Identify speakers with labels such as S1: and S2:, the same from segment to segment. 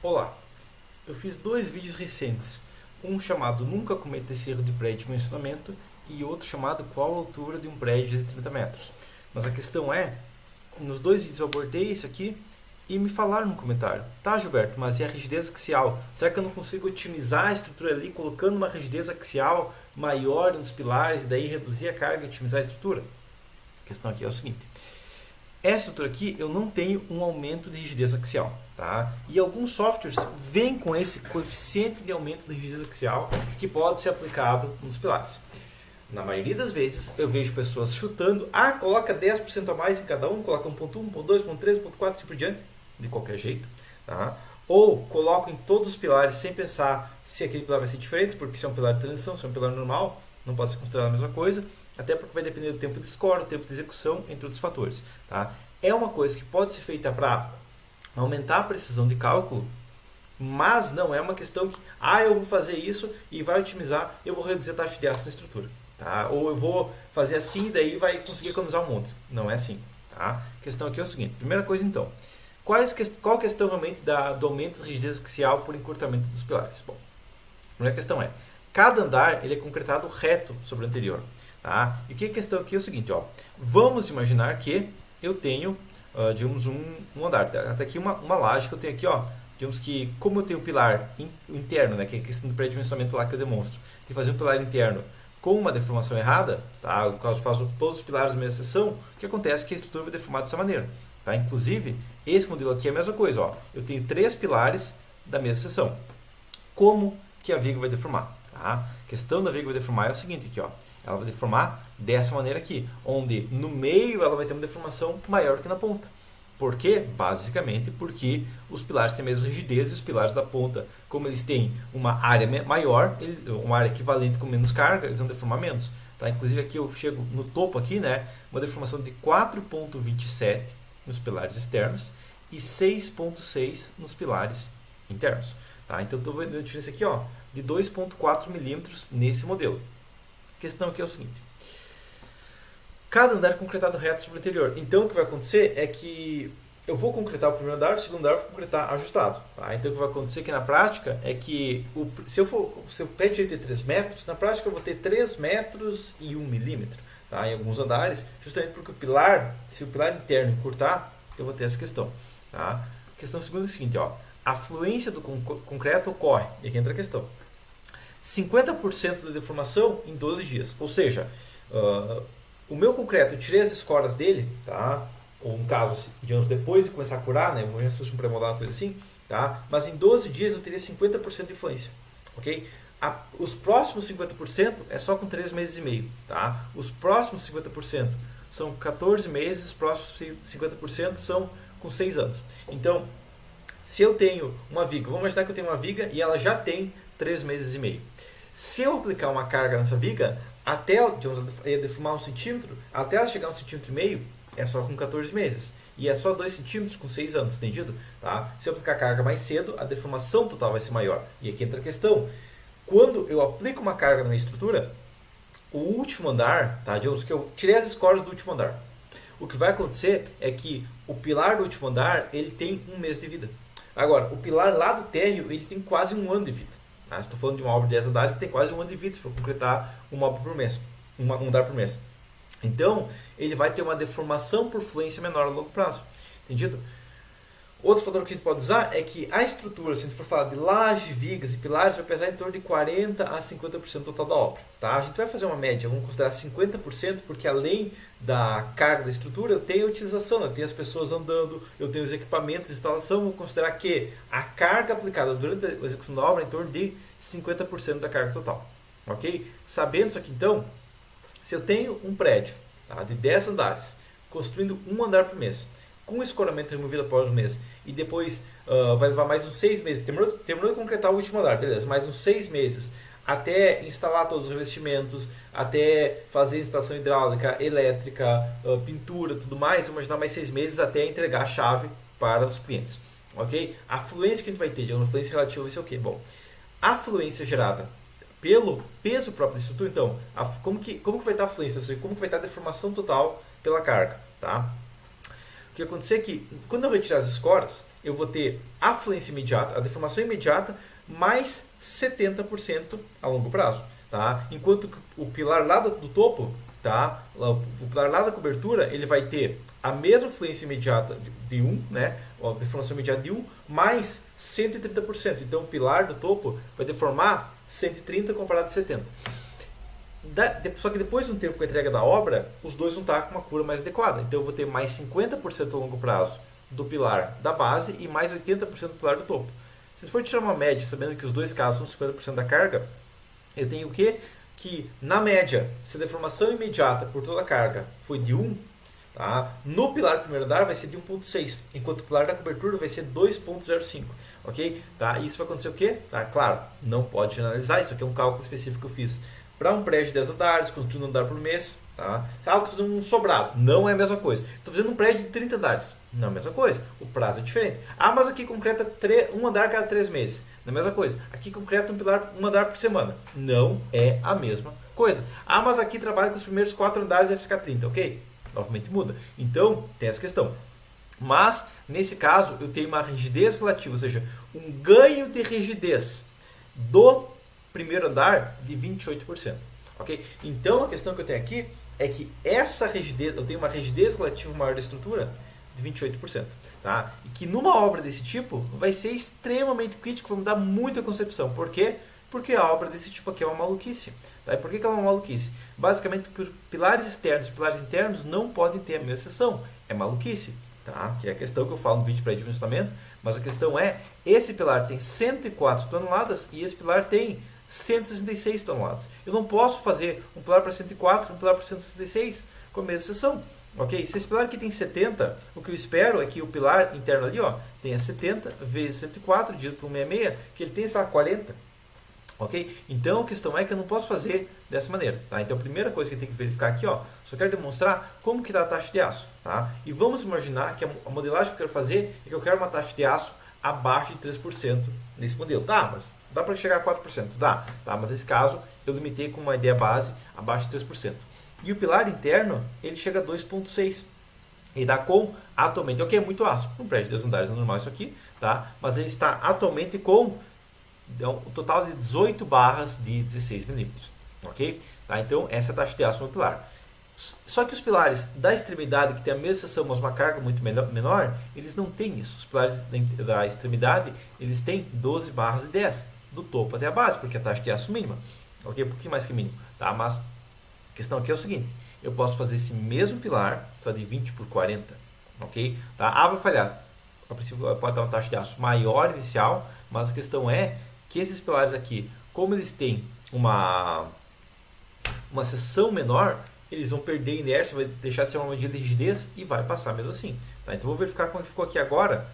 S1: Olá, eu fiz dois vídeos recentes, um chamado Nunca Cometa esse erro de pré-dimensionamento e outro chamado Qual a altura de um prédio de 30 metros. Mas a questão é, nos dois vídeos eu abordei isso aqui e me falaram no comentário: tá, Gilberto, mas e a rigidez axial? Será que eu não consigo otimizar a estrutura ali colocando uma rigidez axial maior nos pilares e daí reduzir a carga e otimizar a estrutura? A questão aqui é o seguinte: essa estrutura aqui eu não tenho um aumento de rigidez axial, tá? E alguns softwares vêm com esse coeficiente de aumento de rigidez axial que pode ser aplicado nos pilares. Na maioria das vezes eu vejo pessoas chutando, coloca 10% a mais em cada um, coloca 1.1, 1.2, 1.3, 1.4 e assim por diante, de qualquer jeito, tá? Ou coloco em todos os pilares sem pensar se aquele pilar vai ser diferente, porque se é um pilar de transição, se é um pilar normal, não pode ser considerado a mesma coisa, até porque vai depender do tempo de score, do tempo de execução, entre outros fatores, tá? É uma coisa que pode ser feita para aumentar a precisão de cálculo, mas não é uma questão que, eu vou fazer isso e vai otimizar, eu vou reduzir a taxa de ácido na estrutura, tá? Ou eu vou fazer assim e daí vai conseguir economizar um monte. Não é assim, tá? A questão aqui é o seguinte: primeira coisa então, qual a questão realmente do aumento da rigidez axial por encurtamento dos pilares? Bom, a primeira questão é, cada andar ele é concretado reto sobre o anterior, tá? E que a questão aqui é o seguinte, ó, vamos imaginar que eu tenho, digamos, um andar, até aqui uma laje que eu tenho aqui, ó, digamos que como eu tenho um pilar interno, né, que é a questão do pré-dimensionamento lá que eu demonstro, de fazer um pilar interno com uma deformação errada, tá? No caso, eu faço todos os pilares na mesma seção, o que acontece é que a estrutura vai deformar dessa maneira, tá? Inclusive, esse modelo aqui é a mesma coisa, ó, eu tenho 3 pilares da mesma seção. Como que a viga vai deformar? Tá? A questão da viga vai deformar é o seguinte aqui, ó, ela vai deformar dessa maneira aqui, onde no meio ela vai ter uma deformação maior que na ponta. Por quê? Basicamente porque os pilares têm a mesma rigidez e os pilares da ponta, como eles têm uma área maior, uma área equivalente com menos carga, eles vão deformar menos. Tá? Inclusive aqui eu chego no topo aqui, né, uma deformação de 4,27 nos pilares externos e 6,6 nos pilares internos. Tá? Então estou vendo a diferença aqui, ó, de 2,4 milímetros nesse modelo. A questão aqui é o seguinte: cada andar é concretado reto sobre o anterior. Então o que vai acontecer é que eu vou concretar o primeiro andar, o segundo andar eu vou concretar ajustado. Tá? Então o que vai acontecer aqui na prática é que se o pé direito tem 3 metros, na prática eu vou ter 3 metros e 1 milímetro, tá? Em alguns andares, justamente porque se o pilar interno encurtar, eu vou ter essa questão. Tá? A questão segunda é o seguinte, ó, a fluência do concreto ocorre, e aqui entra a questão, 50% da deformação em 12 dias. Ou seja, o meu concreto, eu tirei as escoras dele, tá? Ou no caso, digamos, depois de começar a curar, né? Se fosse um pré-moldado, coisa assim, tá? Mas em 12 dias eu teria 50% de influência, ok? Os próximos 50% é só com 3 meses e meio, tá? Os próximos 50% são 14 meses, os próximos 50% são com 6 anos. Então, se eu tenho uma viga, vamos imaginar que eu tenho uma viga e ela já tem 3 meses e meio. Se eu aplicar uma carga nessa viga, até digamos, deformar 1 centímetro, até ela chegar a 1,5 centímetro, é só com 14 meses. E é só 2 centímetros com 6 anos, entendido? Tá? Se eu aplicar carga mais cedo, a deformação total vai ser maior. E aqui entra a questão. Quando eu aplico uma carga na minha estrutura, o último andar, tá? Digamos que eu tirei as escoras do último andar. O que vai acontecer é que o pilar do último andar ele tem 1 mês de vida. Agora, o pilar lá do térreo ele tem quase 1 ano de vida. Se estou falando de uma obra de 10 andares, tem quase 1 ano de vida se for concretar uma obra por mês, um andar por mês. Então, ele vai ter uma deformação por fluência menor a longo prazo. Entendido? Outro fator que a gente pode usar é que a estrutura, se a gente for falar de laje, vigas e pilares, vai pesar em torno de 40% a 50% total da obra. Tá? A gente vai fazer uma média, vamos considerar 50%, porque além da carga da estrutura, eu tenho a utilização, eu tenho as pessoas andando, eu tenho os equipamentos de instalação, vou considerar que a carga aplicada durante a execução da obra é em torno de 50% da carga total. Ok? Sabendo isso aqui então, se eu tenho um prédio, tá, de 10 andares, construindo um andar por mês, com escoramento removido após um mês, e depois vai levar mais uns 6 meses, terminou de concretar o último andar, beleza, mais uns 6 meses, até instalar todos os revestimentos, até fazer instalação hidráulica, elétrica, pintura, tudo mais, vamos imaginar mais 6 meses até entregar a chave para os clientes. Ok? A fluência que a gente vai ter, de uma fluência relativa vai ser o quê? Bom, a fluência gerada pelo peso próprio da estrutura, então, como que vai estar a fluência, como que vai estar a deformação total pela carga, tá? O que vai acontecer é que, quando eu retirar as escoras, eu vou ter a fluência imediata, a deformação imediata, mais 70% a longo prazo. Tá? Enquanto que o pilar lá do topo, tá? O pilar lá da cobertura, ele vai ter a mesma fluência imediata de 1, né? A deformação imediata de 1, mais 130%. Então, o pilar do topo vai deformar 130 comparado a 70. Só que depois de um tempo com a entrega da obra, os dois vão estar com uma cura mais adequada. Então, eu vou ter mais 50% a longo prazo do pilar da base e mais 80% do pilar do topo. Se for tirar uma média, sabendo que os dois casos são 50% da carga, eu tenho o quê? Que, na média, se a deformação imediata por toda a carga foi de 1, tá? No pilar do primeiro andar vai ser de 1,6, enquanto o pilar da cobertura vai ser 2,05. Ok? Tá? Isso vai acontecer o quê? Tá? Claro, não pode generalizar, isso aqui é um cálculo específico que eu fiz para um prédio de 10 andares, construindo um andar por mês. Tá? Estou fazendo um sobrado, não é a mesma coisa. Estou fazendo um prédio de 30 andares, não é a mesma coisa. O prazo é diferente. Ah, mas aqui concreta um andar cada 3 meses. Não é a mesma coisa. Aqui concreta um andar por semana. Não é a mesma coisa. Ah, mas aqui trabalha com os primeiros 4 andares e vai ficar 30, ok? Novamente muda. Então, tem essa questão. Mas, nesse caso, eu tenho uma rigidez relativa, ou seja, um ganho de rigidez do primeiro andar de 28%. Ok? Então, a questão que eu tenho aqui é que essa rigidez, eu tenho uma rigidez relativa maior da estrutura de 28%. Tá? E que numa obra desse tipo vai ser extremamente crítico, vai mudar muito a concepção. Por quê? Porque a obra desse tipo aqui é uma maluquice. Tá? E por que ela é uma maluquice? Basicamente, porque pilares externos e pilares internos não podem ter a mesma seção. É maluquice. Tá? Que é a questão que eu falo no vídeo para dimensionamento. Mas a questão é, esse pilar tem 104 toneladas e esse pilar tem 166 toneladas. Eu não posso fazer um pilar para 104 e um pilar para 166 com a mesma seção. Ok? Se esse pilar aqui tem 70, o que eu espero é que o pilar interno ali tenha 70 vezes 104 dividido por 66, que ele tenha, sei lá, 40. Ok? Então a questão é que eu não posso fazer dessa maneira. Tá? Então a primeira coisa que eu tenho que verificar aqui, só quero demonstrar como que está a taxa de aço. Tá? E vamos imaginar que a modelagem que eu quero fazer é que eu quero uma taxa de aço abaixo de 3% nesse modelo. Tá, mas dá para chegar a 4%? Dá. Tá? Mas nesse caso eu limitei com uma ideia base abaixo de 3%. E o pilar interno, ele chega a 2,6. Ele está com, atualmente, ok, é muito aço. Um prédio de 10 andares é normal isso aqui, tá? Mas ele está atualmente com um total de 18 barras de 16 milímetros. Ok? Tá? Então, essa é a taxa de aço no pilar. Só que os pilares da extremidade, que tem a mesma seção, mas uma carga muito menor, eles não têm isso. Os pilares da extremidade, eles têm 12 barras de 10, do topo até a base, porque a taxa de aço mínima. Ok? Um pouquinho mais que mínimo. Tá? Mas a questão aqui é o seguinte, eu posso fazer esse mesmo pilar, só de 20 por 40, ok? Tá? Vai falhar. A princípio pode dar uma taxa de aço maior inicial, mas a questão é que esses pilares aqui, como eles têm uma seção menor, eles vão perder inércia, vai deixar de ser uma medida de rigidez e vai passar mesmo assim. Tá? Então vou verificar como ficou aqui agora,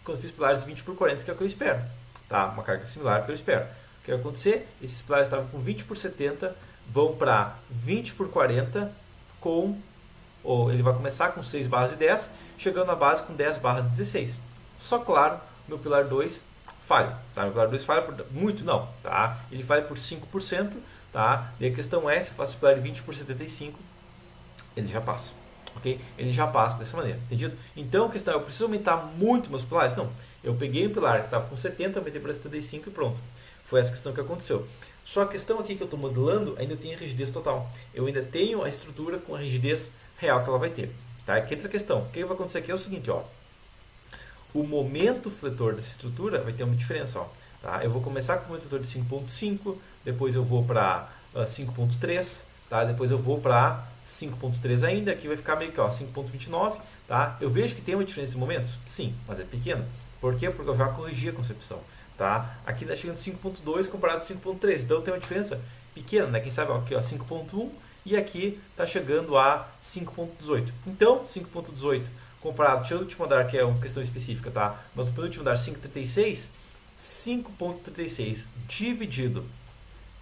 S1: quando eu fiz pilares de 20 por 40, que é o que eu espero. Tá? Uma carga similar ao que eu espero. O que vai acontecer? Esses pilares estavam com 20 por 70, vão para 20 por 40 ou ele vai começar com 6 barras de 10, chegando na base com 10 barras de 16. Só claro, meu pilar 2 falha. Tá? Meu pilar 2 falha por muito, não. Tá? Ele falha por 5%. Tá? E a questão é, se eu faço pilar de 20 por 75, ele já passa. Okay? Ele já passa dessa maneira. Entendido? Então a questão é, eu preciso aumentar muito meus pilares? Não. Eu peguei um pilar que estava com 70, aumentei para 75 e pronto. Foi essa questão que aconteceu. Só a questão aqui que eu estou modelando ainda tem a rigidez total. Eu ainda tenho a estrutura com a rigidez real que ela vai ter. Tá? Aqui outra questão. O que vai acontecer aqui é o seguinte. O momento fletor dessa estrutura vai ter uma diferença. Tá? Eu vou começar com um momento fletor de 5.5, depois eu vou para 5.3, tá? Depois eu vou para 5.3 ainda, aqui vai ficar meio que 5.29. Tá? Eu vejo que tem uma diferença de momentos? Sim, mas é pequena. Por quê? Porque eu já corrigi a concepção. Tá? Aqui está chegando 5.2 comparado a 5.3, então tem uma diferença pequena, né? Quem sabe aqui 5.1 e aqui está chegando a 5.18. Então 5.18 comparado ao último andar, que é uma questão específica, tá? Mas no penúltimo andar 5.36, 5.36 dividido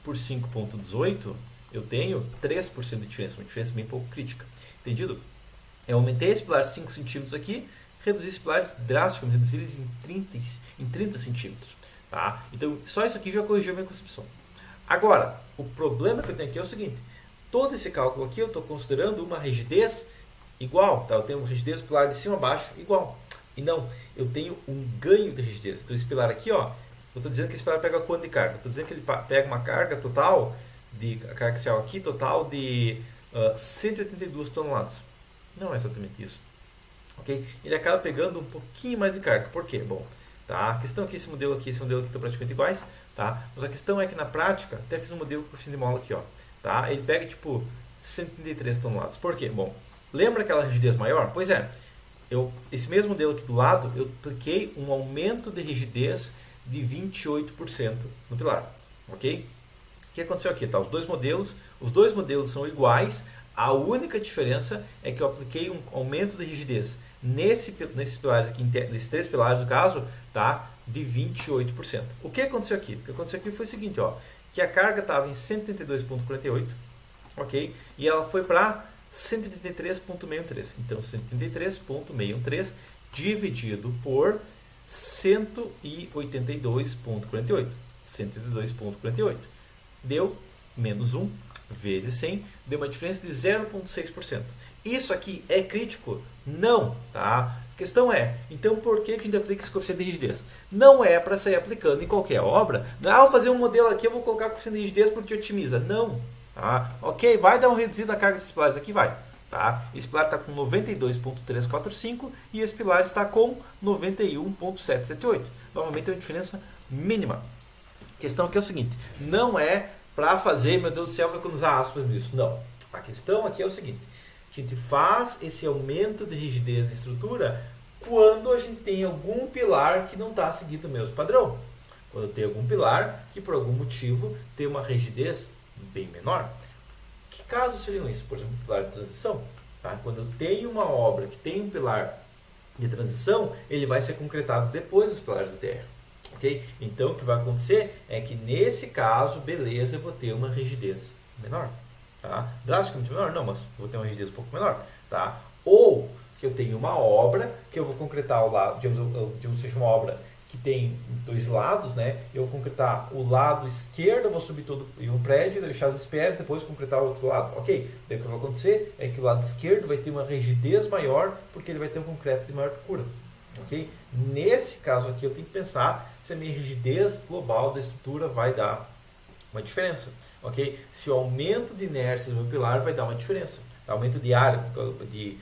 S1: por 5.18, eu tenho 3% de diferença, uma diferença bem pouco crítica. Entendido? Eu aumentei esse pilar 5 centímetros aqui, reduzi esses pilares drasticamente, reduzi eles em 30 centímetros. Tá? Então, só isso aqui já corrigiu a minha concepção. Agora, o problema que eu tenho aqui é o seguinte. Todo esse cálculo aqui eu estou considerando uma rigidez igual, tá? Eu tenho rigidez do pilar de cima a baixo igual. E não, eu tenho um ganho de rigidez. Então esse pilar aqui, ó, eu estou dizendo que esse pilar pega quanto de carga? Estou dizendo que ele pega uma carga total, a carga axial aqui, total de 182 toneladas. Não é exatamente isso. Okay? Ele acaba pegando um pouquinho mais de carga. Por quê? Bom, tá? A questão aqui, esse modelo aqui estão praticamente iguais, tá? Mas a questão é que na prática, até fiz um modelo com coeficiente de mola aqui, ó, tá? Ele pega tipo 133 toneladas. Por quê? Bom, lembra aquela rigidez maior? Pois é, esse mesmo modelo aqui do lado, eu apliquei um aumento de rigidez de 28% no pilar, ok? O que aconteceu aqui? Tá? Os dois modelos são iguais, a única diferença é que eu apliquei um aumento de rigidez nesses pilares aqui, nesses três pilares no caso, tá? De 28%. O que aconteceu aqui? O que aconteceu aqui foi o seguinte, ó, que a carga estava em 132,48, ok? E ela foi para 183,63. Então, 183,63 dividido por 182,48. 182,48. Deu menos 1 vezes 100, deu uma diferença de 0,6%. Isso aqui é crítico? Não, tá? A questão é, então por que a gente aplica esse coeficiente de rigidez? Não é para sair aplicando em qualquer obra. Não, vou fazer um modelo aqui, eu vou colocar coeficiente de rigidez porque otimiza. Não. Tá? Ok, vai dar uma reduzida na carga desses pilares aqui? Vai. Tá? Esse pilar está com 92,345 e esse pilar está com 91,778. Novamente é uma diferença mínima. A questão aqui é o seguinte, não é para fazer, meu Deus do céu, vou economizar aspas nisso. Não. A questão aqui é o seguinte, a gente faz esse aumento de rigidez da estrutura quando a gente tem algum pilar que não está seguindo o mesmo padrão. Quando tem algum pilar que por algum motivo tem uma rigidez bem menor. Que casos seriam isso? Por exemplo, pilar de transição. Tá? Quando eu tenho uma obra que tem um pilar de transição, ele vai ser concretado depois dos pilares do térreo. Okay? Então, o que vai acontecer é que nesse caso, beleza, eu vou ter uma rigidez menor. Tá? Drasticamente menor? Não, mas vou ter uma rigidez um pouco menor. Tá? Ou que eu tenho uma obra que eu vou concretar ao lado, digamos seja uma obra que tem dois lados, né? Eu vou concretar o lado esquerdo, eu vou subir todo um prédio, deixar as espécies, depois concretar o outro lado. Ok, daí o que vai acontecer é que o lado esquerdo vai ter uma rigidez maior, porque ele vai ter um concreto de maior procura. Ok? Nesse caso aqui eu tenho que pensar se a minha rigidez global da estrutura vai dar uma diferença. Ok? Se o aumento de inércia do meu pilar vai dar uma diferença. O aumento de área, de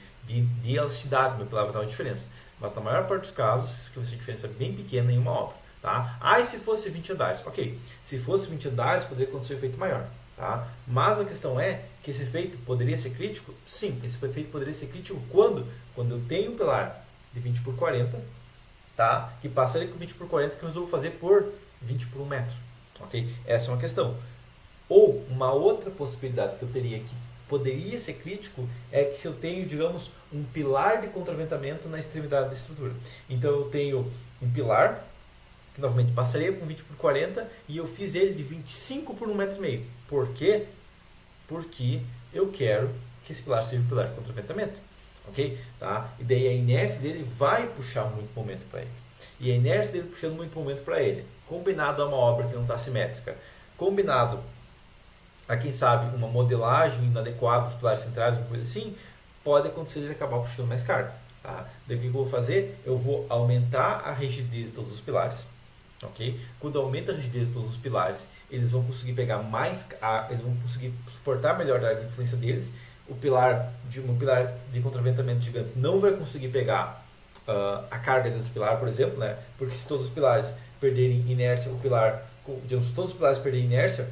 S1: elasticidade do meu pilar vai dar uma diferença. Mas na maior parte dos casos, isso vai ser uma diferença bem pequena em uma obra. Tá? Ah, e se fosse 20 andares? Ok, se fosse 20 andares, poderia acontecer um efeito maior. Tá? Mas a questão é que esse efeito poderia ser crítico? Sim, esse efeito poderia ser crítico quando? Quando eu tenho um pilar de 20 por 40, tá? Que passaria com 20 por 40, que eu resolvo fazer por 20 por 1 metro. Ok? Essa é uma questão. Ou uma outra possibilidade que eu teria que poderia ser crítico é que se eu tenho, digamos, um pilar de contraventamento na extremidade da estrutura. Então eu tenho um pilar, que novamente passaria com 20 por 40 e eu fiz ele de 25 por 1,5 metro. Por quê? Porque eu quero que esse pilar seja um pilar de contraventamento. Ok? Tá? E daí a inércia dele vai puxar muito momento para ele. E a inércia dele puxando muito momento para ele, combinado a uma obra que não está simétrica, combinado a quem sabe uma modelagem inadequada dos pilares centrais, uma coisa assim, pode acontecer ele acabar puxando mais carga. Tá? Daí o que eu vou fazer? Eu vou aumentar a rigidez de todos os pilares. Okay? Quando aumenta a rigidez de todos os pilares, eles vão conseguir pegar mais, eles vão conseguir suportar melhor a influência deles. Um pilar de contraventamento gigante não vai conseguir pegar a carga dentro do pilar, por exemplo, né? Porque se todos os pilares perderem inércia, se todos os pilares perderem inércia,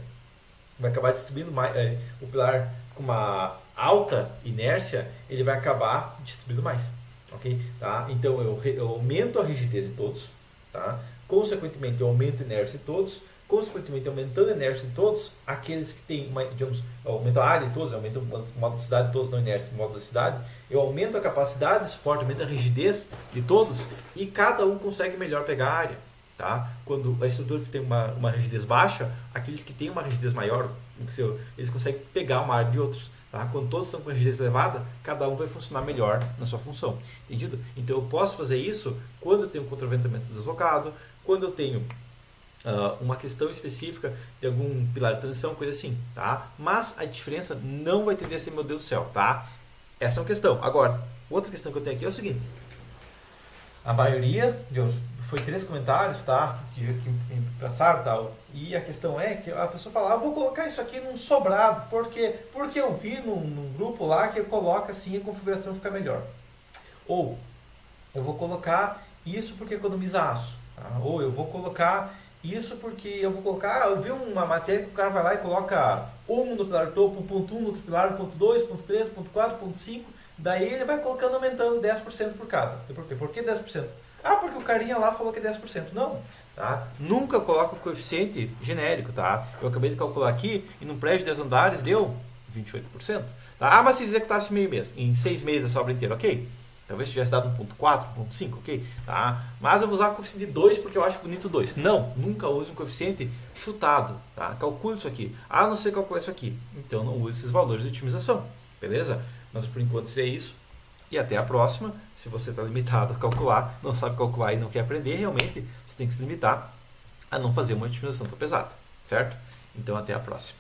S1: vai acabar distribuindo mais, o pilar com uma alta inércia, ele vai acabar distribuindo mais. Okay? Tá? Então eu aumento a rigidez de todos, tá? Consequentemente eu aumento a inércia de todos, consequentemente aumentando a inércia de todos, aqueles que têm, aumento a área de todos, aumento a modicidade de todos, não inércia, modicidade, eu aumento a capacidade de suporte, aumento a rigidez de todos e cada um consegue melhor pegar a área. Tá? Quando a estrutura tem uma rigidez baixa, aqueles que têm uma rigidez maior, eles conseguem pegar uma área de outros. Tá? Quando todos estão com rigidez elevada, cada um vai funcionar melhor na sua função. Entendido? Então eu posso fazer isso quando eu tenho um contraventamento deslocado, quando eu tenho uma questão específica de algum pilar de transição, coisa assim. Tá? Mas a diferença não vai tender a ser, meu Deus do céu, tá? Essa é uma questão. Agora, outra questão que eu tenho aqui é o seguinte. A maioria, foi 3 comentários, tá? Que me passaram, tal. E a questão é que a pessoa fala, vou colocar isso aqui num sobrado, porque eu vi num grupo lá que coloca assim a configuração fica melhor. Ou, eu vou colocar isso porque economiza aço. Tá? Ou eu vou colocar isso porque eu vou colocar, eu vi uma matéria que o cara vai lá e coloca 1 no pilar topo, 1.1 no outro pilar, 1.2, 1.3, 1.4, 1.5, daí ele vai colocando, aumentando 10% por cada. Por quê? Por que 10%? Porque o carinha lá falou que é 10%. Não, tá? Nunca coloca o coeficiente genérico, tá? Eu acabei de calcular aqui e num prédio de 10 andares deu 28%. Tá? Mas se executasse meio mês, em 6 meses a obra inteira, ok? Talvez tivesse dado 1.4, 1.5, ok? Tá? Mas eu vou usar o coeficiente de 2 porque eu acho bonito 2. Não, nunca use um coeficiente chutado. Tá? Calcule isso aqui. Não sei calcular isso aqui. Então não use esses valores de otimização. Beleza? Mas por enquanto seria isso. E até a próxima. Se você está limitado a calcular, não sabe calcular e não quer aprender, realmente você tem que se limitar a não fazer uma otimização tão pesada. Certo? Então até a próxima.